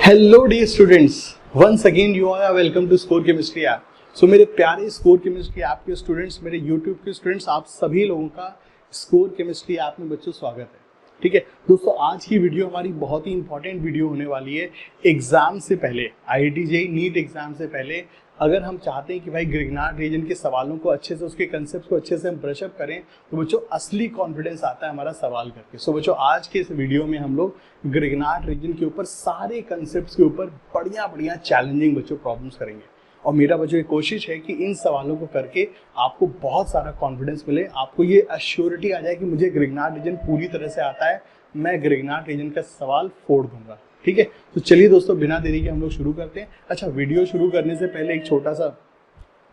Hello dear students, once again you are welcome to Score chemistry app. सो मेरे प्यारे Score chemistry app के students, मेरे YouTube के स्टूडेंट्स, आप सभी लोगों का स्कोर केमिस्ट्री ऐप में बच्चों स्वागत है। ठीक है दोस्तों, आज की वीडियो हमारी बहुत ही इंपॉर्टेंट वीडियो होने वाली है। एग्जाम से पहले, IIT JEE नीट एग्जाम से पहले अगर हम चाहते हैं कि भाई ग्रिग्नार्ड रीजन के सवालों को अच्छे से, उसके कंसेप्ट को अच्छे से हम ब्रशअप करें, तो बच्चों असली कॉन्फिडेंस आता है हमारा सवाल करके। सो बच्चों, आज के इस वीडियो में हम लोग ग्रिग्नार्ड रीजन के ऊपर सारे कंसेप्ट्स के ऊपर बढ़िया बढ़िया चैलेंजिंग बच्चों प्रॉब्लम्स करेंगे। और मेरा बच्चों की कोशिश है कि इन सवालों को करके आपको बहुत सारा कॉन्फिडेंस मिले, आपको ये अश्योरिटी आ जाए कि मुझे ग्रिग्नार्ड रीजन पूरी तरह से आता है, मैं ग्रिग्नार्ड रीजन का सवाल फोड़ दूंगा। ठीक है, तो चलिए दोस्तों, बिना देरी के हम लोग शुरू करते हैं। अच्छा, वीडियो शुरू करने से पहले एक छोटा सा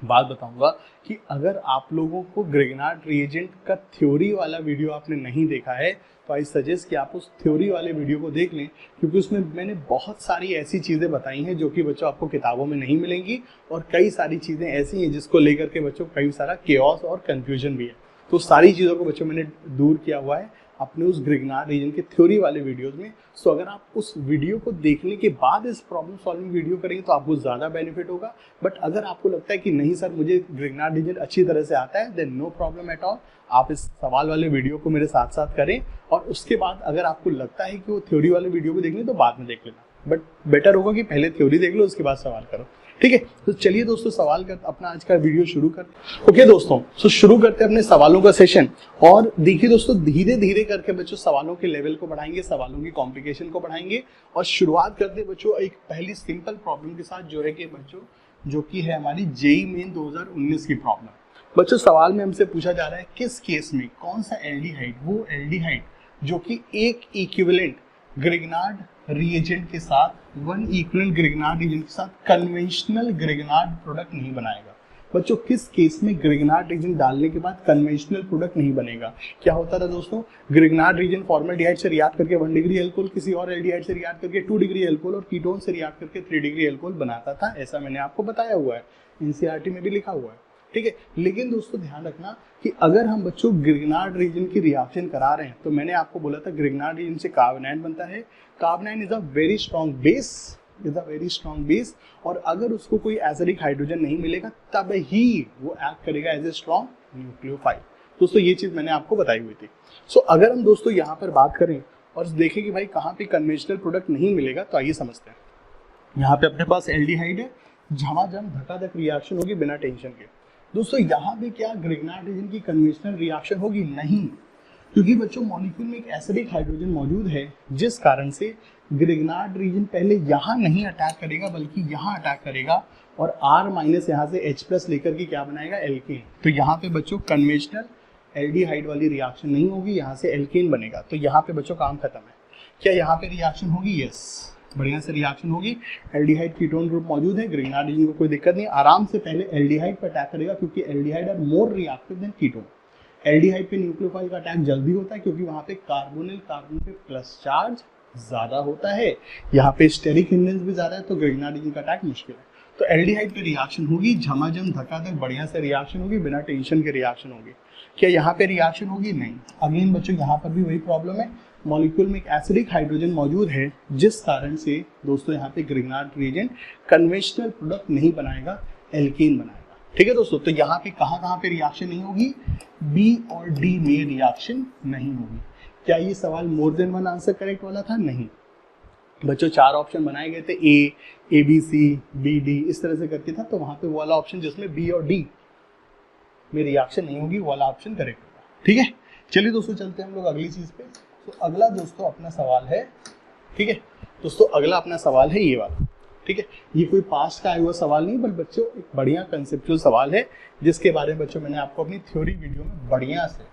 बात बताऊंगा कि अगर आप लोगों को ग्रिग्नार्ड रिएजेंट का थ्योरी वाला वीडियो आपने नहीं देखा है, तो आई सजेस्ट कि आप उस थ्योरी वाले वीडियो को देख लें, क्योंकि उसमें मैंने बहुत सारी ऐसी चीज़ें बताई हैं जो कि बच्चों आपको किताबों में नहीं मिलेंगी, और कई सारी चीज़ें ऐसी हैं जिसको लेकर के बच्चों कई सारा केओस और कन्फ्यूजन भी है। तो सारी चीज़ों को बच्चों मैंने दूर किया हुआ है अपने उस ग्रिग्नार्ड रीजन के थ्योरी वाले वीडियोस में। सो अगर आप उस वीडियो को देखने के बाद इस प्रॉब्लम सॉल्विंग वीडियो करेंगे तो आपको ज़्यादा बेनिफिट होगा। बट अगर आपको लगता है कि नहीं सर, मुझे ग्रिग्नार्ड रीजन अच्छी तरह से आता है, then no problem at all, आप इस सवाल वाले वीडियो को मेरे साथ साथ करें। और उसके बाद अगर आपको लगता है कि वो थ्योरी वाले वीडियो को देखनी तो बाद में देख लेना, बट बेटर होगा कि पहले थ्योरी देख लो, उसके बाद सवाल करो। ठीक है, तो चलिए दोस्तों, सवाल कर अपना आज का वीडियो शुरू करते हैं। ओके दोस्तों, तो शुरू करते हैं अपने सवालों का सेशन। और देखिए दोस्तों, धीरे धीरे करके बच्चों सवालों के लेवल को बढ़ाएंगे, सवालों की कॉम्प्लिकेशन को बढ़ाएंगे, और शुरुआत करते हैं बच्चों एक पहली सिंपल प्रॉब्लम के साथ, जो है कि बच्चों जो कि है हमारी JEE मेन 2019 की प्रॉब्लम। बच्चों सवाल में हमसे पूछा जा रहा है किस केस में कौन सा एल्डिहाइड, वो एल्डिहाइड जो कि एक इक्विवेलेंट ग्रिग्नार्ड रिएजेंट के साथ, वन इक्विवेलेंट ग्रिग्नार्ड रिएजेंट के साथ कन्वेंशनल ग्रिग्नार्ड प्रोडक्ट नहीं बनाएगा। बच्चों किस केस में ग्रिग्नार्ड रीजन डालने के बाद कन्वेंशनल प्रोडक्ट नहीं बनेगा? क्या होता था दोस्तों, ग्रिग्नार्ड रीजन फॉर्मल्डिहाइड से रिएक्ट करके 1 डिग्री एल्कोहल, किसी और एल्डिहाइड से रिएक्ट करके 2 डिग्री एल्कोहल, और कीटोन से रिएक्ट करके 3 डिग्री एल्कोहल बनाता था। ऐसा मैंने आपको बताया हुआ है, NCERT में भी लिखा हुआ है। ठीक है, लेकिन दोस्तों ध्यान रखना कि अगर हम बच्चों ग्रिग्नार्ड रीजन की रिएक्शन करा रहे हैं, तो मैंने आपको बोला था ग्रिग्नार्ड रीजन से कार्बोनाइन बनता है। Carbanion is a very strong base, और अगर उसको कोई एसिडिक हाइड्रोजन नहीं मिलेगा तब ही वो एक्ट करेगा एज ए स्ट्रॉन्ग न्यूक्लियोफाइल। दोस्तों ये चीज मैंने आपको बताई हुई थी। सो अगर हम दोस्तों यहाँ पर बात करें और देखें कि भाई कहाँ पे कन्वेंशनल प्रोडक्ट नहीं मिलेगा, तो आइए समझते हैं। यहाँ पे अपने पास एल्डिहाइड है, झमाझम धकाधक रिएक्शन होगी बिना टेंशन के। दोस्तों यहाँ पे क्या ग्रिग्नार्ड रीजन की कन्वेंशनल रिएक्शन होगी? नहीं, क्योंकि बच्चों मॉलिक्यूल में एक एसिडिक हाइड्रोजन मौजूद है, जिस कारण से ग्रिग्नार्ड रीजन पहले यहाँ नहीं अटैक करेगा बल्कि यहाँ अटैक करेगा, और R- यहाँ से H+ लेकर के क्या बनाएगा? एल्केन। तो यहाँ पे बच्चों कन्वेंशनल एल्डिहाइड वाली रिएक्शन नहीं होगी, यहाँ से एल्केन बनेगा। तो यहाँ पे बच्चों काम खत्म है। क्या यहाँ पे रिएक्शन होगी? यस, बढ़िया से रिएक्शन होगी। एल्डिहाइड कीटोन ग्रुप मौजूद है, ग्रिग्नार्ड रीजन को कोई दिक्कत नहीं, आराम से पहले एल्डिहाइड पर अटैक करेगा, क्योंकि aldehyde are more reactive than ketone. Aldehyde पे न्यूक्लियोफाइल का अटैक जल्दी होता है, क्योंकि वहां पे कार्बोनिल कार्बन पे प्लस चार्ज ज्यादा होता है, यहाँ पे स्टेरिक हिंडेंस भी ज्यादा है, तो ग्रिग्नार्ड रीजन का अटैक मुश्किल है। तो एल्डिहाइड पे रिएक्शन होगी, झमाझम धकाधक बढ़िया से रिएक्शन होगी, बिना टेंशन के रिएक्शन होगी। क्या यहाँ पे रिएक्शन होगी? नहीं। अगेन बच्चों यहाँ पर भी वही प्रॉब्लम है, मॉलिक्यूल में एक एसिडिक हाइड्रोजन मौजूद है, जिस कारण से दोस्तों यहाँ पे ग्रिग्नार्ड रिएजेंट कन्वेंशनल प्रोडक्ट नहीं बनाएगा, एल्केन बनाएगा। ठीक है दोस्तों, तो यहाँ पे कहाँ पे रिएक्शन नहीं होगी? B और D में रिएक्शन नहीं होगी। क्या ये सवाल more than one answer correct वाला था? नहीं बच्चों, 4 ऑप्शन बनाए गए थे, A, B, C, B, D इस तरह से करके था, तो वहां पे वो वाला ऑप्शन जिसमें B और D में रिएक्शन नहीं होगी, वो वाला ऑप्शन करेक्ट होगा। ठीक है, चलिए दोस्तों चलते हैं हम लोग अगली चीज पे। तो अगला दोस्तों अपना सवाल है, ठीक है दोस्तों, अगला अपना सवाल है ये वाला। ठीक है, ये कोई पास्ट का आया हुआ सवाल नहीं, बट बच्चों एक बढ़िया कंसेप्चुअल सवाल है, जिसके बारे में बच्चों मैंने आपको अपनी थ्योरी वीडियो में बढ़िया से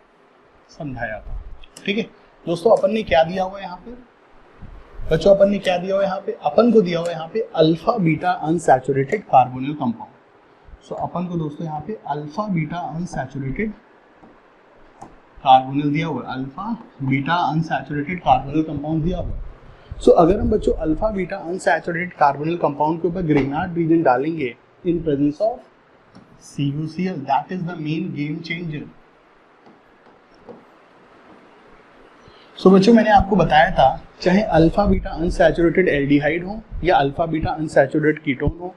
समझाया था। ठीक है दोस्तों, अपन ने क्या दिया हुआ है यहाँ पे? बच्चों अपन ने क्या दिया हुआ है यहाँ पे? अपन को दिया हुआ है यहाँ पे alpha beta unsaturated carbonyl compound. So अपन को दोस्तों यहाँ पे अल्फा बीटा अनसैचुरेटेड कार्बोनिल दिया हुआ है, alpha beta unsaturated carbonyl compound दिया हुआ है। सो अगर हम बच्चों alpha beta unsaturated carbonyl compound के ऊपर ग्रिग्नार्ड रीजन डालेंगे in presence of CuCl, that is the main game changer. So बच्चों मैंने आपको बताया था चाहे अल्फा बीटा अनसैचुरेटेड एल्डिहाइड हो या अल्फा बीटा अनसैचुरेटेड कीटोन हो,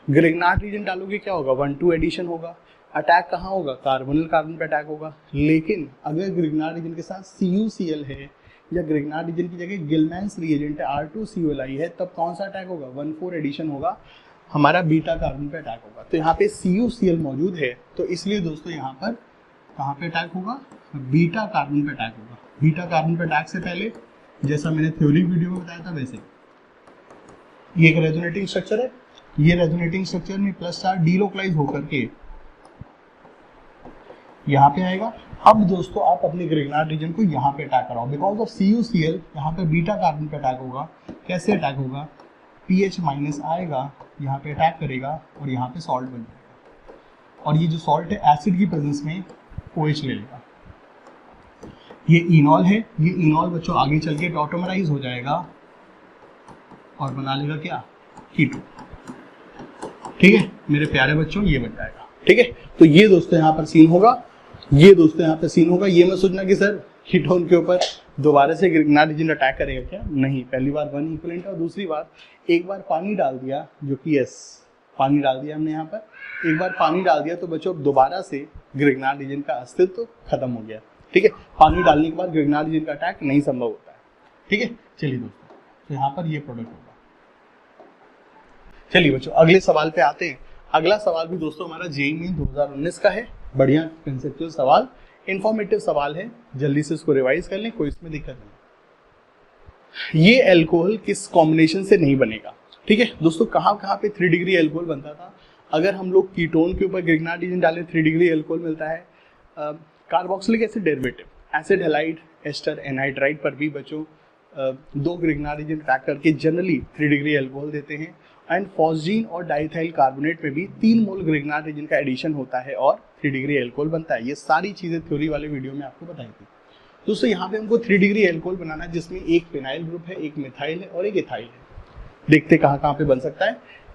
ग्रिग्नार्ड रीजन डालोगे क्या होगा, 1,2 एडिशन होगा। अटैक कहाँ होगा, कार्बोनिल कार्बन पे अटैक होगा। लेकिन अगर ग्रिग्नार्ड रीजन के साथ CuCl है या ग्रिग्नार्ड रीजन की जगह गिलमैन्स रिएजेंट है R2CuLi है, तब कौन सा अटैक होगा, 1,4 एडिशन होगा, हमारा बीटा कार्बन पे अटैक होगा। तो यहाँ पे CuCl मौजूद है, तो इसलिए दोस्तों यहाँ पर कहाँ पे अटैक होगा, बीटा कार्बन पे अटैक होगा। बीटा कार्बन पे अटैक से पहले जैसा मैंने थ्योरी वीडियो में बताया था वैसे ये एक रेजोनेटिंग स्ट्रक्चर है, ये रेजोनेटिंग स्ट्रक्चर में प्लस चार्ज डीलोकलाइज होकर के यहाँ पे आएगा। अब दोस्तों आप अपने ग्रिग्नार्ड रीजन को यहाँ पे अटैक कराओ, बिकॉज ऑफ CuCl यहाँ पे बीटा कार्बन पे अटैक होगा। कैसे अटैक होगा, pH माइनस आएगा, यहाँ पे अटैक करेगा और यहाँ पे सॉल्ट बन जाएगा, और ये जो सॉल्ट है एसिड की प्रेजेंस में OH ले लेगा। ये इनॉल है, ये इनॉल बच्चों आगे चल के टॉटोमराइज हो जाएगा और बना लेगा क्या, कीटोन। ठीक है मेरे प्यारे बच्चों, ये बन जाएगा। ठीक है, तो ये दोस्तों यहाँ पर सीन होगा, ये दोस्तों यहाँ पर सीन होगा। ये मत सोचना कि सर कीटोन के ऊपर दोबारा से ग्रिग्नार्ड रीजन अटैक करेगा, क्या नहीं। पहली बार 1 इक्विवेलेंट और दूसरी बार एक बार पानी डाल दिया, जो कि यस पानी डाल दिया हमने यहाँ पर, एक बार पानी डाल दिया तो बच्चों दोबारा से ग्रिग्नार्ड रीजन का अस्तित्व तो खत्म हो गया। ठीक है, पानी डालने के बाद ग्रिग्नार्ड रीजन का अटैक नहीं संभव होता है। ठीक है, चलिए दोस्तों, तो यहाँ पर ये प्रोडक्ट होगा। चलिए बच्चों अगले सवाल पे आते हैं। अगला सवाल भी दोस्तों हमारा JEE मेन 2019 का है। बढ़िया कंसेप्चुअल सवाल, इंफॉर्मेटिव सवाल है, जल्दी से इसको रिवाइज कर लें, कोई इसमें दिक्कत नहीं। ये अल्कोहल किस कॉम्बिनेशन से नहीं बनेगा। ठीक है दोस्तों, कहाँ कहाँ पे 3 डिग्री अल्कोहल बनता था। अगर हम लोग कीटोन के ऊपर ग्रिग्नार्ड रीजन डालें 3 डिग्री अल्कोहल मिलता है। Carboxylic acid derivative, acid halide ester anhydride पर भी बच्चों 2 ग्रिग्नार्ड रीजन अटैक करके जनरली 3 डिग्री अल्कोहल देते हैं। एंड फॉस्जीन और डाइथाइल कार्बोनेट में भी 3 मोल ग्रिग्नार्ड रीजन का एडिशन होता है और 3 डिग्री अल्कोहल बनता है। ये सारी चीजें थ्योरी वाले वीडियो में आपको बताई थी। दोस्तों यहाँ पे हमको 3 डिग्री अल्कोहल बनाना है, जिसमें एक फिनाइल ग्रुप है, एक मिथाइल है और एक इथाइल है। देखते कहाँ कहाँ पे बन सकता है।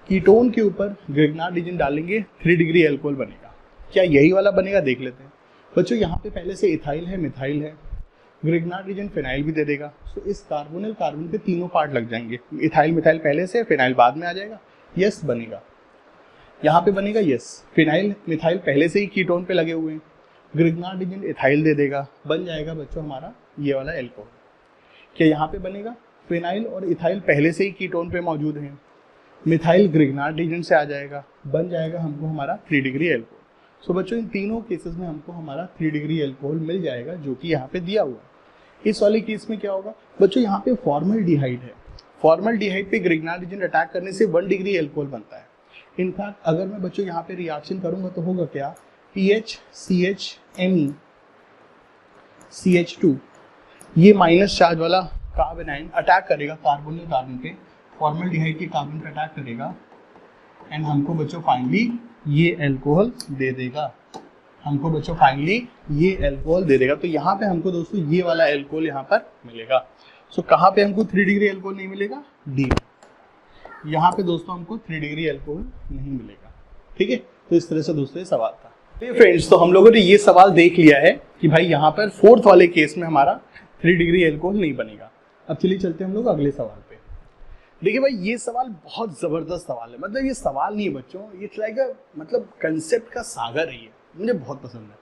कीटोन के ऊपर ग्रिग्नार्ड रीजन डालेंगे 3 डिग्री अल्कोहल बनेगा। क्या यही वाला बनेगा, देख लेते हैं बच्चों। यहाँ पे पहले से इथाइल है, मिथाइल है, ग्रिग्नार्ड रीजन फिनाइल भी दे देगा। तो इस कार्बोनिल कार्बन पे तीनों पार्ट लग जाएंगे। इथाइल मिथाइल पहले से, फिनाइल बाद में आ जाएगा। यस बनेगा, यहाँ पे बनेगा यस। फिनाइल मिथाइल पहले से ही कीटोन पे लगे हुए हैं, ग्रिग्नार्ड रीजन इथाइल दे देगा, बन जाएगा बच्चों हमारा ये वाला अल्कोहल। क्या यहाँ पे बनेगा, फिनाइल और इथाइल पहले से ही कीटोन पे मौजूद हैं, मिथाइल ग्रिग्नार्ड रीजन से आ जाएगा, बन जाएगा हमको हमारा 3 डिग्री अल्कोहल। सो बच्चों इन तीनों केसेस में हमको हमारा 3 डिग्री अल्कोहल मिल जाएगा, जो कि यहाँ पे दिया हुआ है। इस वाले केस में क्या होगा बच्चों, यहाँ पे फॉर्मल्डिहाइड है। फॉर्मल्डिहाइड पे ग्रिग्नार्ड रीजन अटैक करने से 1 डिग्री अल्कोहल बनता है। इनफैक्ट अगर मैं बच्चों यहाँ पे रिएक्शन करूंगा तो होगा क्या, PHCHMe CH2, ये माइनस चार्ज वाला कार्बन आयन अटैक करेगा कार्बोनिल कार्बन पे, फॉर्मल्डिहाइड के कार्बन पे अटैक करेगा एंड हमको बच्चों फाइनली ये अल्कोहल दे देगा। हमको बच्चों फाइनली ये अल्कोहल दे देगा। तो यहाँ पे हमको दोस्तों ये वाला अल्कोहल यहाँ पर मिलेगा। सो कहाँ पे हमको 3 डिग्री अल्कोहल नहीं मिलेगा, डी। यहाँ पे दोस्तों हमको 3 डिग्री अल्कोहल नहीं मिलेगा। ठीक है, तो इस तरह से दोस्तों ये सवाल था। तो फ्रेंड्स, तो हम लोगों ने ये सवाल देख लिया है कि भाई यहाँ पर 4th वाले केस में हमारा 3 डिग्री अल्कोहल नहीं बनेगा। अब चलिए चलते हम लोग अगले सवाल पे। देखिए भाई ये सवाल बहुत जबरदस्त सवाल है। मतलब ये सवाल नहीं है बच्चों, ये लाइक मतलब कंसेप्ट का सागर है, ये मुझे बहुत पसंद है।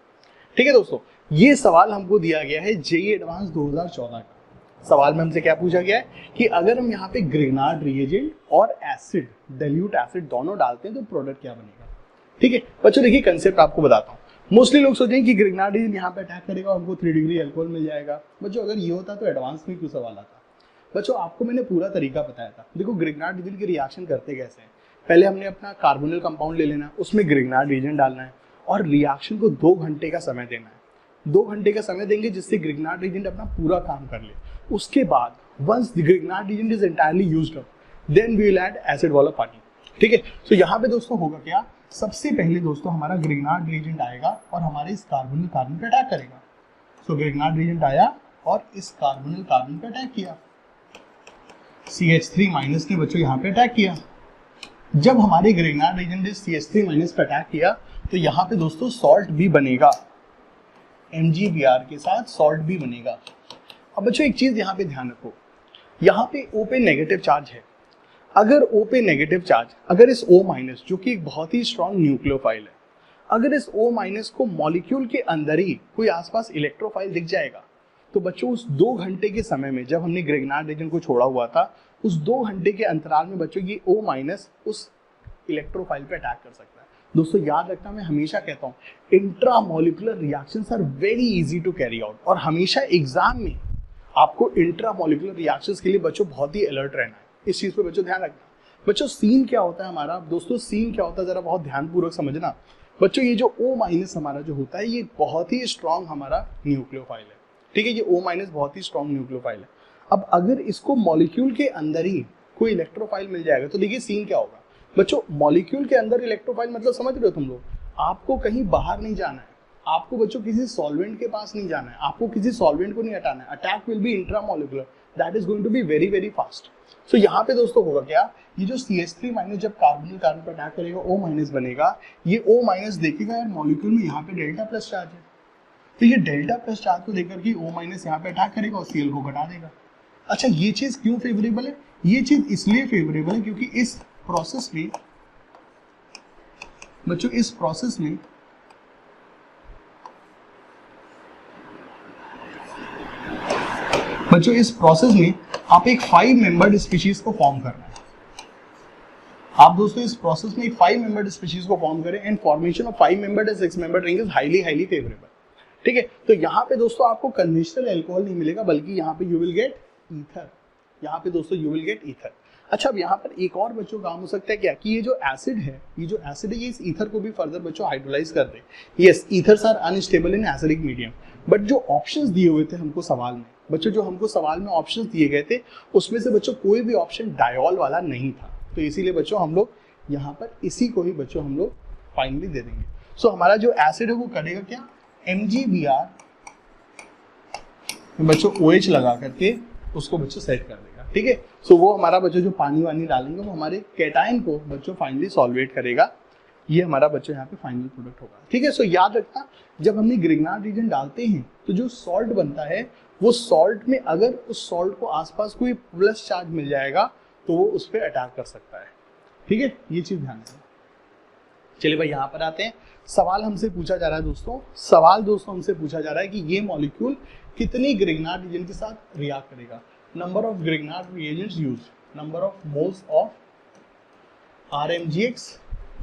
ठीक है दोस्तों, ये सवाल हमको दिया गया है JEE एडवांस 2014 का। सवाल में हमसे क्या पूछा गया है कि अगर हम यहाँ पे ग्रिग्नार्ड रिएजेंट और एसिड, डाइल्यूट एसिड दोनों डालते हैं तो प्रोडक्ट क्या बनेगा। ठीक है बच्चों, देखिए कंसेप्ट आपको बताता हूँ। मोस्टली लोग सोचेंगे कि ग्रिग्नार्ड रिएजेंट यहाँ पे अटैक करेगा, हमको 3 डिग्री अल्कोहल मिल जाएगा। बच्चों अगर ये होता तो एडवांस में क्यों सवाल आता। बच्चों आपको मैंने पूरा तरीका बताया था। देखो ग्रिग्नार्ड रीजन की रिएक्शन करते कैसे हैं। पहले हमने अपना कार्बोनिल कंपाउंड ले लेना, उसमें ग्रिग्नार्ड रीजन डालना है और रिएक्शन को 2 घंटे का समय देना है। 2 घंटे का समय देंगे जिससे ग्रिग्नार्ड रीजन अपना पूरा काम कर ले। उसके बाद once the Grignard reagent is entirely used up, then we will add acid वाला पानी। ठीक है, तो यहाँ पे दोस्तों होगा क्या, सबसे पहले दोस्तों हमारा ग्रिग्नार्ड रीजन आएगा और हमारे इस कार्बोनिल कार्बन पे अटैक करेगा। सो ग्रिग्नार्ड रीजन आया और इस कार्बोनिल कार्बन पे अटैक किया, CH3 माइनस ने बच्चों यहाँ पे अटैक किया। जब हमारे ग्रिग्नार्ड रीजन ने CH3 माइनस पे अटैक किया तो यहाँ पे दोस्तों सॉल्ट भी बनेगा, MgBr के साथ सॉल्ट भी बनेगा। अब बच्चों एक चीज यहाँ पे ध्यान रखो, यहाँ पे O पे नेगेटिव चार्ज है। अगर O पे नेगेटिव चार्ज, अगर इस O माइनस जो कि एक बहुत ही स्ट्रॉन्ग न्यूक्लियोफाइल है, अगर इस O माइनस को मॉलिक्यूल के अंदर ही कोई आसपास इलेक्ट्रोफाइल दिख जाएगा, तो बच्चों उस 2 घंटे के समय में जब हमने ग्रिग्नार्ड रीजन को छोड़ा हुआ था, उस 2 घंटे के अंतराल में बच्चों ये O माइनस उस इलेक्ट्रोफाइल पे अटैक कर सकता है। दोस्तों याद रखना, मैं हमेशा कहता हूँ intramolecular reactions are very easy to carry out, और हमेशा एग्जाम में आपको इंट्रामोलिकुलर रिएक्शंस के लिए बच्चों बहुत ही अलर्ट रहना है। इस चीज पे बच्चों ध्यान रखना। बच्चों सीन क्या होता है हमारा, दोस्तों सीन क्या होता है जरा बहुत ध्यानपूर्वक समझना। बच्चों ये जो O माइनस हमारा जो होता है, ये बहुत ही स्ट्रॉन्ग हमारा न्यूक्लियोफाइल है, ठीक है। ये O माइनस बहुत ही स्ट्रॉन्ग न्यूक्लियोफाइल है। अब अगर इसको मॉलिक्यूल के अंदर ही कोई इलेक्ट्रोफाइल मिल जाएगा, तो देखिए सीन क्या होगा। बच्चों मॉलिक्यूल के अंदर इलेक्ट्रोफाइल मतलब समझ रहे हो तुम लोग, आपको कहीं बाहर नहीं जाना है, आपको बच्चों किसी सॉल्वेंट के पास नहीं जाना है, आपको किसी सॉल्वेंट को नहीं हटाना है। Attack will be intramolecular, that is going to be very very fast. So यहाँ पे दोस्तों होगा क्या, ये जो CH3 माइनस जब कार्बन कार्बन पर अटैक करेगा O माइनस बनेगा। ये O माइनस देखेगा यार मॉलिक्यूल में यहाँ पे डेल्टा प्लस चार्ज है, तो ये डेल्टा प्लस चार्ज को देकर के O माइनस यहाँ पे अटैक करेगा और Cl को घटा देगा। अच्छा ये चीज क्यों फेवरेबल है, ये चीज इसलिए फेवरेबल है क्योंकि इस प्रोसेस में बच्चों, इस प्रोसेस में आप एक 5 मेंबर्ड स्पीशीज को फॉर्म कर रहे हैं। आप दोस्तों इस प्रोसेस में एक 5 मेंबर्ड स्पीशीज को फॉर्म करें, and formation of 5 membered and 6 membered ring is highly highly favourable, ठीक है। तो यहाँ पे दोस्तों आपको कन्वेंशनल अल्कोहल नहीं मिलेगा, बल्कि यहाँ पे यू विल गेट ईथर। यहाँ पे दोस्तों यू विल गेट ईथर। अच्छा अब यहाँ पर एक और बच्चों काम हो सकता है क्या, कि ये जो एसिड है, ये इस ईथर को भी फर्दर बच्चों हाइड्रोलाइज कर दे। Yes, ethers are unstable in acidic medium, but जो ऑप्शंस दिए हुए थे हमको सवाल में, बच्चों जो हमको सवाल में ऑप्शंस दिए गए थे, उसमें से बच्चों कोई भी ऑप्शन डायोल वाला नहीं था। तो इसीलिए बच्चों हम लोग यहाँ पर इसी को ही बच्चों हम लोग फाइनली दे देंगे। सो हमारा जो एसिड है वो करेगा क्या, MgBr बच्चों OH लगा करके उसको बच्चों सेट कर देगा, ठीक है। सो वो हमारा बच्चों जो पानी वानी डालेंगे वो हमारे कैटायन को बच्चों फाइनली सॉल्वेट करेगा। ये हमारा बच्चों यहाँ पे फाइनल प्रोडक्ट होगा, ठीक है। सो याद रखना, जब हमने ग्रिग्नार्ड रीजन डालते हैं तो जो सॉल्ट बनता है, वो सॉल्ट में अगर उस सॉल्ट को आसपास कोई प्लस चार्ज मिल जाएगा तो वो उस पर अटैक कर सकता है, ठीक है। ये चीज ध्यान रखना। चलिए भाई यहाँ पर आते हैं, सवाल हमसे पूछा जा रहा है दोस्तों, हमसे पूछा जा रहा है कि ये मॉलिक्यूल कितनी ग्रिग्नार्ड रीजन के साथ रिएक्ट करेगा। Number of Grignard reagents use, number of moles of RMGX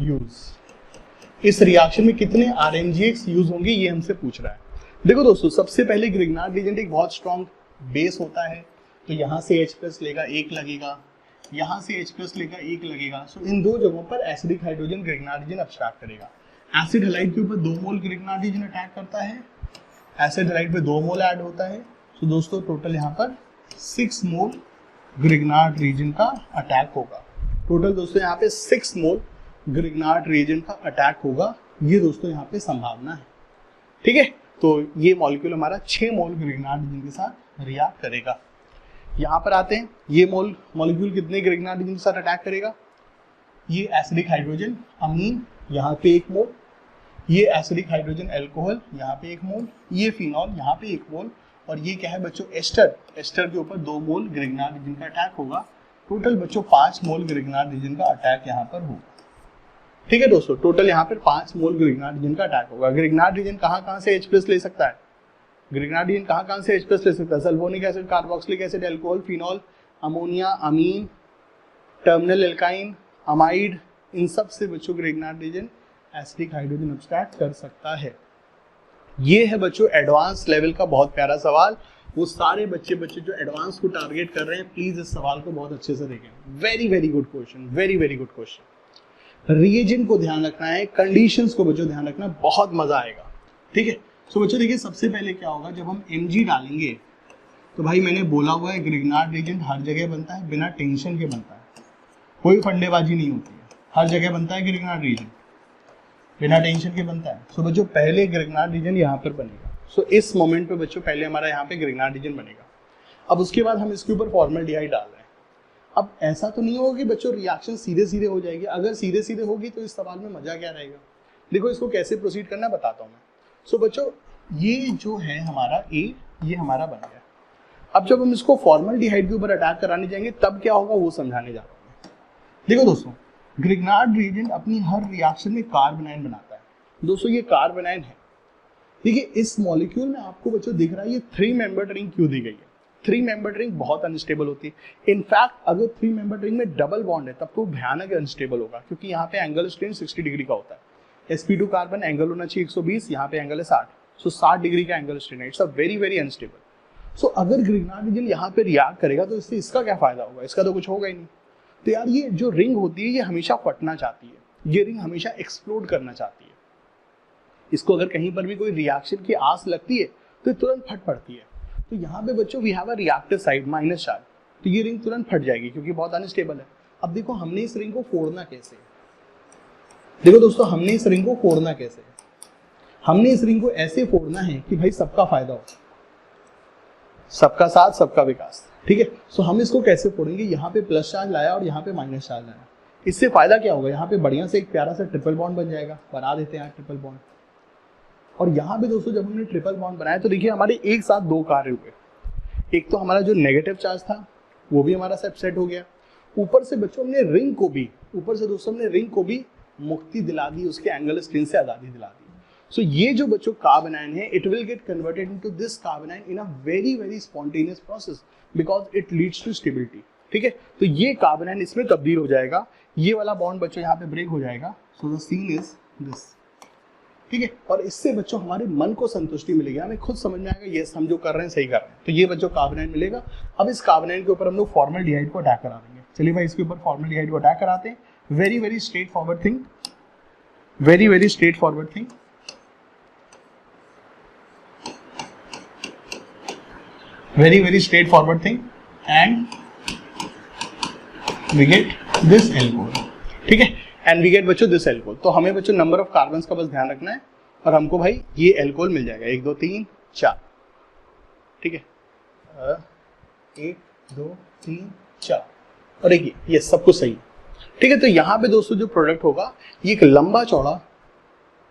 use. इस रिएक्शन में कितने RMGX यूज होंगे ये हमसे पूछ रहा है। देखो दोस्तों, सबसे पहले ग्रिग्नार्ड रीजेंट एक बहुत स्ट्रॉन्ग बेस होता है, तो यहाँ से H+ लेगा 1 लगेगा, यहाँ से H+ लेगा 1 लगेगा। सो इन दो जगहों पर acidic hydrogen Grignard reason abstract करेगा। एसिड हैलाइड के ऊपर 2 मोल ग्रिग्नार्ड रीजन अटैक करता है, एसिड हैलाइड पे 2 मोल ऐड होता है। सो दोस्तों टोटल यहाँ पर 6 मोल ग्रिग्नार्ड रीजन का अटैक होगा। टोटल दोस्तों यहाँ पे 6 मोल ग्रिग्नार्ड रीजन का अटैक होगा, ये दोस्तों यहाँ पे संभावना है, ठीक है। तो ये मॉलिक्यूल हमारा 6 मोल ग्रिग्नार्ड रीजन के साथ रिएक्ट करेगा। यहाँ पर आते हैं, ये मॉलिक्यूल कितने ग्रिग्नार्ड रीजन के साथ अटैक करेगा। ये एसिडिक हाइड्रोजन अमीन, यहाँ पे 1 मोल, ये एसिडिक हाइड्रोजन अल्कोहल, यहाँ पे 1 मोल, ये फिनॉल, यहाँ पे 1 मोल, और ये क्या है बच्चों एस्टर के ऊपर 2 मोल ग्रिग्नार्ड रीजन का अटैक होगा। टोटल बच्चों 5 मोल ग्रिग्नार्ड रीजन का अटैक यहाँ पर होगा, ठीक है दोस्तों। टोटल यहाँ पर 5 मोल ग्रिग्नार्ड रीजन का अटैक होगा। ग्रिग्नार्ड रीजन कहाँ से H+ ले सकता है, ग्रिग्नार्ड रीजन कहाँ से H+ ले सकता है, sulphonic acid, carboxylic acid, alcohol, phenol, ammonia, amine, terminal alkyne, amide, इन सब से बच्चों Grignard reagent acidic hydrogen abstract कर सकता है। ये है बच्चों एडवांस लेवल का बहुत प्यारा सवाल। वो सारे बच्चे जो एडवांस को टारगेट कर रहे हैं, प्लीज इस सवाल को बहुत अच्छे से देखें। Very very good question, very very good question. Reagent को ध्यान रखना है, कंडीशंस को बच्चों ध्यान रखना, बहुत मजा आएगा, ठीक है। सो बच्चों देखिए, सबसे पहले क्या होगा, जब हम Mg डालेंगे तो भाई मैंने बोला हुआ है ग्रिग्नार्ड रीजन हर जगह बनता है, बिना टेंशन के बनता है, कोई फंडेबाजी नहीं होती है, हर जगह बनता है ग्रिग्नार्ड रीजन, बिना टेंशन के बनता है। सो बच्चों पहले ग्रिग्नार्ड रीजन यहाँ पर बनेगा। सो इस मोमेंट पे बच्चों पहले हमारा यहाँ पे ग्रिग्नार्ड रीजन बनेगा। अब उसके बाद हम इसके ऊपर फॉर्मल्डिहाइड डाल रहे हैं। अब ऐसा तो नहीं होगा कि बच्चों रिएक्शन सीधे सीधे हो जाएगी, अगर सीधे सीधे होगी तो इस सवाल में मजा क्या रहेगा। देखो इसको कैसे प्रोसीड करना बताता हूँ मैं। सो बच्चों ये जो है हमारा A, ये हमारा बन गया। अब जब हम इसको फॉर्मल्डिहाइड के ऊपर अटैक कराने जाएंगे तब क्या होगा वो समझाने जा रहा हूँ। देखो दोस्तों, ग्रिग्नार्ड रिएजेंट अपनी हर रिएक्शन में कार्बन आयन बनाता है। दोस्तों ये कार्बन आयन है। देखिए इस मॉलिक्यूल में आपको बच्चों दिख रहा है ये 3 मेंबर्ड रिंग क्यों दी गई है। 3 मेंबर्ड रिंग बहुत अनस्टेबल होती है। इनफैक्ट अगर 3 मेंबर्ड रिंग में डबल बॉन्ड है तब तो भयानक अनस्टेबल होगा, क्योंकि यहाँ पे एंगल स्ट्रेन 60 डिग्री का होता है। sp2 कार्बन एंगल होना चाहिए 120, यहाँ पे एंगल है 60, सो 60 डिग्री का एंगल स्ट्रेन है। It's a very very unstable. So अगर ग्रिग्नार्ड रिएजेंट यहाँ पे रिएक्ट करेगा तो इससे इसका क्या फायदा होगा, इसका तो कुछ होगा ही नहीं। तो यार ये जो रिंग होती है ये हमेशा फटना चाहती है, ये रिंग हमेशा एक्सप्लोड करना चाहती है। इसको अगर कहीं पर भी कोई रिएक्शन की आस लगती है तो तुरंत फट पड़ती है। तो यहाँ पे बच्चों we have a reactive side minus charge, तो ये रिंग तुरंत फट जाएगी क्योंकि बहुत अनस्टेबल है। अब देखो हमने इस रिंग को फोड़ना कैसे। देखो दोस्तों हमने इस रिंग को फोड़ना कैसे, हमने इस रिंग को ऐसे फोड़ना है कि भाई सबका फायदा हो, सबका साथ सबका विकास। ठीक है, सो हम इसको कैसे फोड़ेंगे, यहाँ पे प्लस चार्ज लाया और यहाँ पे माइनस चार्ज लाया। इससे फायदा क्या होगा, यहाँ पे बढ़िया से एक प्यारा सा ट्रिपल बॉन्ड बन जाएगा। बना देते हैं ट्रिपल बॉन्ड। और यहाँ पे दोस्तों जब हमने ट्रिपल बॉन्ड बनाया तो देखिए हमारे एक साथ 2 कार्य हुए। एक तो हमारा जो नेगेटिव चार्ज था वो भी हमारा सब सेट हो गया, ऊपर से बच्चों हमने रिंग को भी, ऊपर से दोस्तों हमने रिंग को भी मुक्ति दिला दी, उसके एंगल स्ट्रेन से आज़ादी दिला दी। सो ये जो बच्चों कार्बन आयन है it will get converted into this carbanion in a very very spontaneous process because it leads to stability. ठीक है, तो ये कार्बन आयन इसमें तब्दील हो जाएगा, ये वाला बॉन्ड बच्चों यहाँ पे ब्रेक हो जाएगा। So the scene is this. ठीक है, और इससे बच्चों हमारे मन को संतुष्टि मिलेगी, हमें खुद समझ में आएगा यस हम जो कर रहे हैं सही कर रहे हैं। तो ये बच्चों कार्बन आयन मिलेगा। अब इस कार्बन आयन के ऊपर हम लोग फॉर्मल्डिहाइड को अटैक करा देंगे। चलिए भाई इसके ऊपर फॉर्मल्डिहाइड को अटैक कराते हैं। Very very straightforward thing, very very straightforward thing. Very very straightforward thing and we get this alcohol. ठीक है, एंड वी गेट बच्चों दिस एल्कोहल। तो हमें बच्चों नंबर ऑफ कार्बन का बस ध्यान रखना है और हमको भाई ये एल्कोहल मिल जाएगा 1 2 3 4। ठीक है, 1 2 3 4 और एक ये सब कुछ सही। ठीक है, तो यहाँ पे दोस्तों जो प्रोडक्ट होगा ये एक लंबा चौड़ा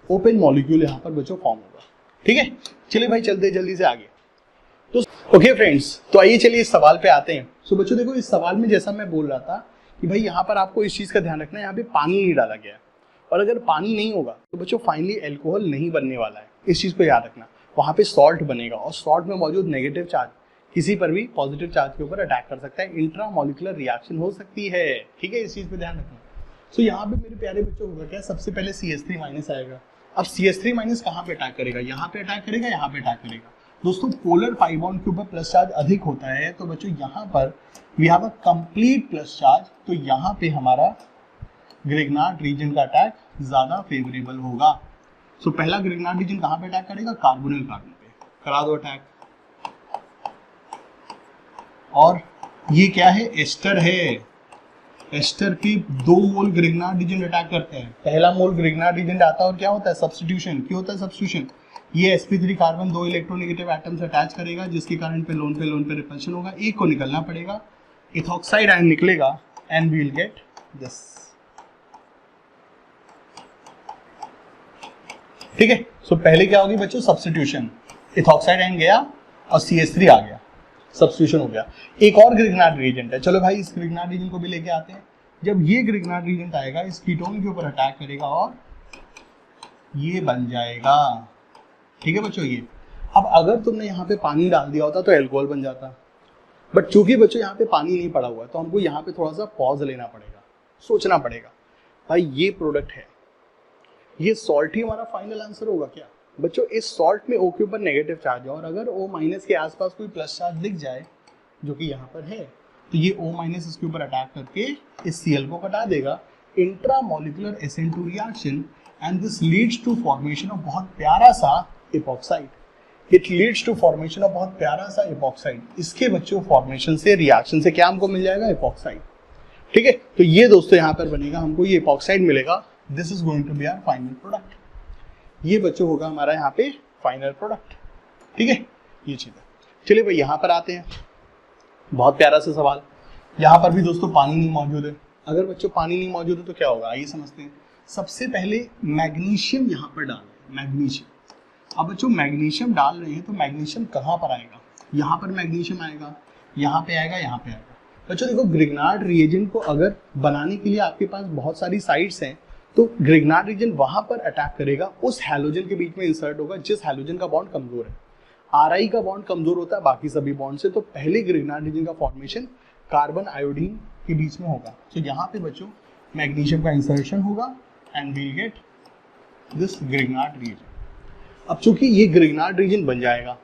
ओपन मॉलिक्यूल यहाँ पर बच्चों फॉर्म होगा। ठीक है, चलिए भाई चलते जल्दी से आगे। तो ओके फ्रेंड्स, तो आइए चलिए इस सवाल पे आते हैं। सो बच्चों देखो इस सवाल में जैसा मैं बोल रहा था कि भाई यहाँ पर आपको इस चीज का ध्यान रखना है, यहाँ पे पानी नहीं डाला गया है और अगर पानी नहीं होगा तो बच्चों फाइनली एल्कोहल नहीं बनने वाला है। इस चीज को याद रखना, वहाँ पे सॉल्ट बनेगा और सॉल्ट में मौजूद नेगेटिव चार्ज किसी पर भी पॉजिटिव चार्ज के ऊपर अटैक कर सकता है, इंट्रा मॉलिक्यूलर रिएक्शन हो सकती है। ठीक है, इस चीज पे ध्यान रखना। सो यहाँ पे मेरे प्यारे बच्चों होगा क्या, सबसे पहले CH3 माइनस आएगा। अब CH3 माइनस कहाँ पे अटैक करेगा, यहाँ पे अटैक करेगा, यहाँ पे अटैक करेगा। दोस्तों पोलर पाई बॉन्ड के ऊपर प्लस चार्ज अधिक होता है, तो बच्चों यहाँ पर we have a complete plus charge, तो यहाँ पे हमारा ग्रिग्नार्ड रीजन का अटैक ज्यादा फेवरेबल होगा। सो पहला ग्रिग्नार्ड रीजन कहाँ पे अटैक करेगा, कार्बोनिल कार्बन पे। करा दो अटैक। और ये क्या है, एस्टर है। एस्टर के 2 मोल ग्रिग्नार्ड रीजन अटैक करते हैं। पहला मोल ग्रिग्नार्ड रीजन आता है और क्या होता है, सब्स्टिट्यूशन। क्यों होता है सब्स्टिट्यूशन, ये sp3 कार्बन 2 इलेक्ट्रोनेगेटिव एटम से अटैच करेगा जिसके कारण पे लोन पे रिपल्शन होगा, एक को निकलना पड़ेगा, इथॉक्साइड आयन निकलेगा and we will get this. ठीक है, सो पहले क्या होगी बच्चों, सब्स्टिट्यूशन। इथॉक्साइड आयन गया और CH3 आ गया, सब्स्टिट्यूशन हो गया। एक और ग्रिग्नार्ड रिएजेंट है, चलो भाई इस ग्रिग्नार्ड रिएजेंट को भी लेके आते हैं। जब ये ग्रिग्नार्ड रिएजेंट आएगा इस कीटोन के ऊपर अटैक करेगा और ये बन जाएगा। ठीक है बच्चों, ये अब अगर तुमने यहाँ पे पानी डाल दिया होता तो एल्कोहल बन जाता, बट चूंकि बच्चों यहाँ पे पानी नहीं पड़ा हुआ तो हमको यहाँ पे थोड़ा सा पॉज लेना पड़ेगा, सोचना पड़ेगा भाई ये प्रोडक्ट है, ये सॉल्ट ही हमारा फाइनल आंसर होगा क्या। बच्चों इस सॉल्ट में O के ऊपर नेगेटिव चार्ज है और अगर O माइनस के आसपास कोई प्लस चार्ज दिख जाए जो कि यहाँ पर है, तो ये O माइनस इसके ऊपर अटैक करके इस Cl को हटा देगा। Intramolecular SN2 reaction and this leads to formation of बहुत प्यारा सा epoxide. It leads to formation of बहुत प्यारा सा इपॉक्साइड। इसके बच्चों फॉर्मेशन से, रिएक्शन से क्या हमको मिल जाएगा, इपॉक्साइड। ठीक है, तो ये दोस्तों यहाँ पर बनेगा, हमको ये इपॉक्साइड मिलेगा। This is going to be our final product. ये बच्चों होगा हमारा यहाँ पे फाइनल प्रोडक्ट। ठीक है, ये चीज है। चलिए भाई यहाँ पर आते हैं, बहुत प्यारा सा सवाल। यहाँ पर भी दोस्तों पानी नहीं मौजूद है। अगर बच्चों पानी नहीं मौजूद है तो क्या होगा, आइए समझते हैं। सबसे पहले मैग्नीशियम यहाँ पर डाल रहे हैं, मैग्नीशियम। अब बच्चों मैग्नीशियम डाल रहे हैं तो मैग्नीशियम कहाँ पर आएगा, यहाँ पर मैग्नीशियम आएगा, यहाँ पे आएगा, यहाँ पे आएगा। बच्चों देखो ग्रिग्नार्ड रिएजेंट को अगर बनाने के लिए आपके पास बहुत सारी साइट्स हैं, तो ग्रिग्नार्ड रिएजेंट वहां पर अटैक करेगा, उस हैलोजन के बीच में इंसर्ट होगा जिस हैलोजन का बॉन्ड कमजोर है। आरआई का बॉन्ड कमजोर होता है बाकी सभी बॉन्ड से, तो पहले ग्रिग्नार्ड रिएजेंट का फॉर्मेशन कार्बन आयोडीन के बीच में होगा। तो यहाँ पे बच्चों मैग्नीशियम का इंसर्शन होगा and we'll get this Grignard reagent. अब चूंकि ये ग्रिग्नार्ड रिएजेंट बन जाएगा,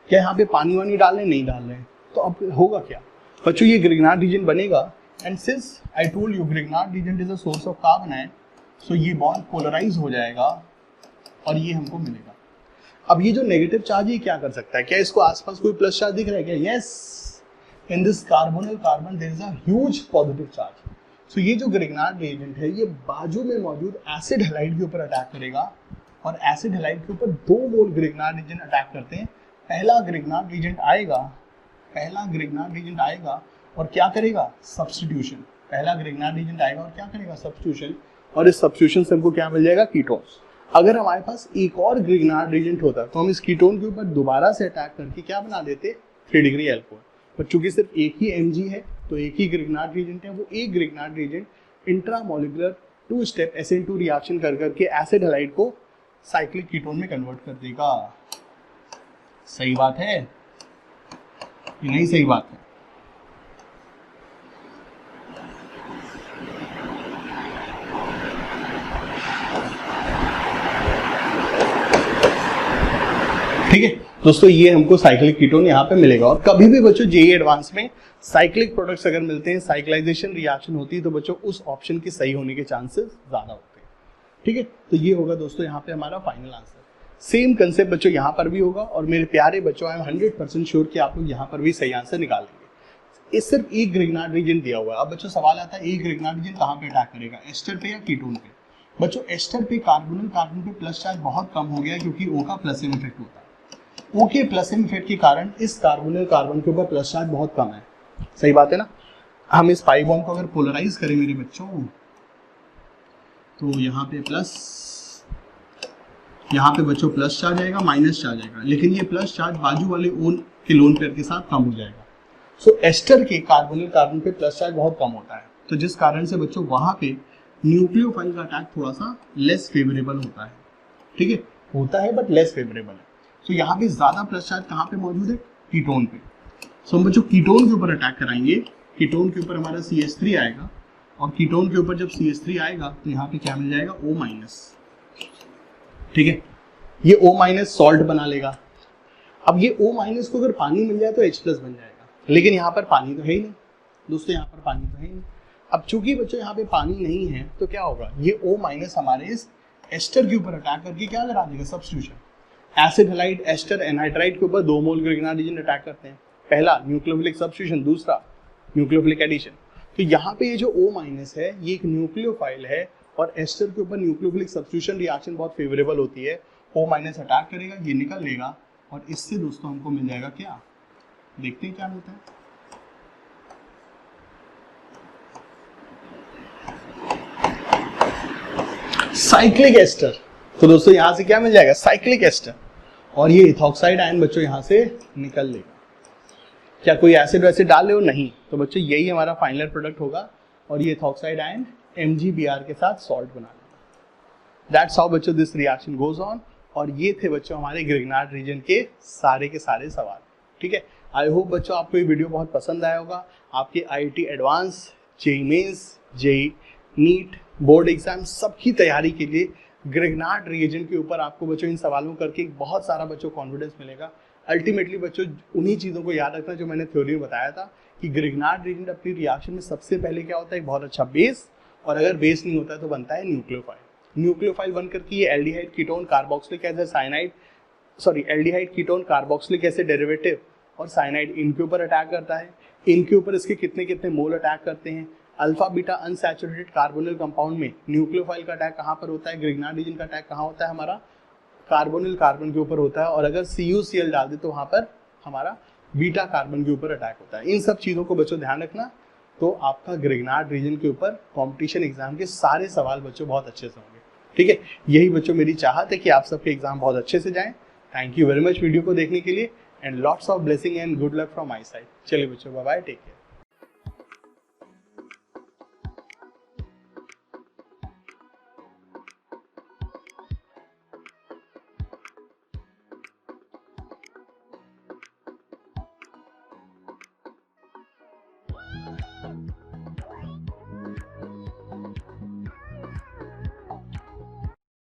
क्या यहाँ पे पानी वानी डाल रहे नहीं डाल रहे हैं, तो अब होगा क्या बच्चों, ये ग्रिग्नार्ड रीजन बनेगा and since I told you Grignard reagent is a source of carbon है, सो ये बॉन्ड पोलराइज हो जाएगा और ये हमको मिलेगा। अब ये जो नेगेटिव चार्ज है क्या कर सकता है, क्या इसको आसपास कोई प्लस चार्ज दिख रहा है क्या? Yes, in this carbonyl carbon there is a huge positive charge. So ये जो ग्रिग्नार्ड रिएजेंट है ये बाजू में मौजूद एसिड हैलाइड के ऊपर अटैक करेगा, और एसिड हैलाइड के ऊपर 2 मोल ग्रिग्नार्ड रिएजेंट अटैक करते हैं। पहला ग्रिग्नार्ड रिएजेंट आएगा और क्या करेगा? सब्स्टिट्यूशन। पहला ग्रिग्नार्ड रिएजेंट आएगा और क्या करेगा? सब्स्टिट्यूशन, और इस सब्स्टिट्यूशन से हमको क्या मिल जाएगा? कीटोन्स। अगर हमारे पास एक और ग्रिग्नार्ड रिएजेंट होता तो हम इस कीटोन के ऊपर दोबारा से अटैक करके क्या बना देते? 3 डिग्री एल्कोहल। पर चूंकि सिर्फ एक ही Mg है तो एक ही ग्रिग्नार्ड रिएजेंट है, वो एक Grignard reagent intramolecular 2 step SN2 reaction कर करके एसिड हैलाइड को साइक्लिक कीटोन में कन्वर्ट कर देगा। सही बात है कि नहीं? सही बात है। ठीक है दोस्तों, ये हमको साइक्लिक कीटोन यहाँ पे मिलेगा। और कभी भी बच्चों जेईई एडवांस में साइक्लिक प्रोडक्ट्स अगर मिलते हैं, साइक्लाइजेशन रिएक्शन होती है, तो बच्चों उस ऑप्शन के सही होने के चांसेस ज्यादा होते हैं। ठीक है, तो ये होगा दोस्तों यहाँ पे हमारा फाइनल आंसर। सेम कंसेप्ट बच्चों यहाँ पर भी होगा, और मेरे प्यारे बच्चों आई एम 100% श्योर कि आप लोग यहाँ पर भी सही आंसर निकालेंगे। इस सिर्फ एक ग्रिग्नार्ड रीजन दिया हुआ है। अब बच्चों सवाल आता है एक ग्रिग्नार्ड रीजन कहाँ पे अटैक करेगा, एस्टर पे या कीटोन पे? बच्चों एस्टर पे कार्बोनिल कार्बन पे प्लस चार्ज बहुत कम हो गया, क्योंकि O का प्लस एम इफेक्ट होता है। O के प्लस एम इफेक्ट के कारण इस कार्बोनिल कार्बन के ऊपर प्लस चार्ज बहुत कम है। सही बात है ना? हम इस पाई बॉन्ड को अगर पोलराइज करें मेरे बच्चों, तो यहाँ पे प्लस, यहाँ पे बच्चों प्लस चार्ज आएगा, माइनस चार्ज आएगा, लेकिन ये प्लस चार्ज बाजू वाले ओन के लोन पेयर के साथ कम हो जाएगा। सो एस्टर के कार्बोनिल कार्बन पे प्लस चार्ज बहुत कम होता है, तो जिस कारण से बच्चों वहां पे न्यूक्लियोफाइल का अटैक थोड़ा सा लेस फेवरेबल होता है। ठीक है, होता है बट लेस फेवरेबल है। तो यहाँ पे ज्यादा प्लस चार्ज कहाँ पे मौजूद है? कीटोन पे। सो हम बच्चों कीटोन के ऊपर अटैक कराएंगे। कीटोन के ऊपर हमारा CH3 आएगा, और कीटोन के ऊपर जब CH3 आएगा तो यहाँ पे क्या मिल जाएगा? O-। ठीक है, ये O- सॉल्ट बना लेगा। अब ये O- को अगर पानी मिल जाए तो H+ बन जाएगा, लेकिन यहाँ पर पानी तो है ही नहीं दोस्तों, यहाँ पर पानी तो है ही नहीं। अब चूंकि बच्चों यहाँ पे पानी नहीं है तो क्या होगा? ये O- हमारे इस एस्टर के ऊपर अटैक करके क्या करा देगा? Substitution. Acid halide ester anhydride के ऊपर 2 मोल ग्रिग्नार्ड रीजन अटैक करते हैं। पहला न्यूक्लियोफिलिक सब्स्टिट्यूशन, दूसरा न्यूक्लियोफिलिक एडिशन। तो यहाँ पे ये जो O- है ये एक न्यूक्लियोफाइल है, और एस्टर के ऊपर न्यूक्लियोफिलिक सब्स्टिट्यूशन रिएक्शन बहुत फेवरेबल होती है। O- अटैक करेगा, ये निकल लेगा, और इससे दोस्तों हमको मिल जाएगा क्या? देखते हैं क्या होता है। Cyclic ester. तो दोस्तों यहां से क्या मिल जाएगा? साइक्लिक एस्टर, और ये इथॉक्साइड आयन बच्चों यहां से निकल लेगा। क्या कोई एसिड वैसिड डाल रहे हो? नहीं। तो बच्चों यही हमारा फाइनल प्रोडक्ट होगा, और ये इथॉक्साइड आयन MgBr के साथ सॉल्ट बना लेगा। दैट्स हाउ बच्चों दिस रिएक्शन गोज ऑन। और ये थे बच्चों हमारे ग्रिग्नार्ड रीजन के सारे सवाल। ठीक है, आई होप बच्चों आपको ये वीडियो बहुत पसंद आया होगा। आपके IIT advance, JEE Mains, JEE NEET, board exam सबकी तैयारी के लिए ग्रिग्नार्ड रिएजेंट के ऊपर आपको बच्चों इन सवालों करके बहुत सारा बच्चों कॉन्फिडेंस मिलेगा। अल्टीमेटली बच्चों उन्हीं चीज़ों को याद रखना जो मैंने थ्योरी में बताया था कि ग्रिग्नार्ड रिएजेंट अपनी रिएक्शन में सबसे पहले क्या होता है? एक बहुत अच्छा बेस, और अगर बेस नहीं होता है तो बनता है न्यूक्लियोफाइल। न्यूक्लियोफाइल बन करके ये aldehyde ketone carboxylic acid cyanide, aldehyde ketone carboxylic acid derivative और साइनाइड, इनके ऊपर अटैक करता है। इनके ऊपर इसके कितने कितने मोल अटैक करते हैं। Alpha beta unsaturated carbonyl compound में न्यूक्लियोफाइल का अटैक कहाँ पर होता है? ग्रिग्नार्ड रीजन का अटैक कहाँ होता है? हमारा कार्बोनिल कार्बन के ऊपर होता है, और अगर CuCl डाल दे तो वहाँ पर हमारा बीटा कार्बन के ऊपर अटैक होता है। इन सब चीज़ों को बच्चों ध्यान रखना, तो आपका ग्रिग्नार्ड रीजन के ऊपर कॉम्पिटिशन एग्जाम के सारे सवाल बच्चों बहुत अच्छे से होंगे। ठीक है, यही बच्चों मेरी चाहत है कि आप सबके एग्जाम बहुत अच्छे से जाएं। Thank you very much video को देखने के लिए, and lots of blessing and good luck from my side. चलिए बच्चों, बाय बाय, टेक केयर।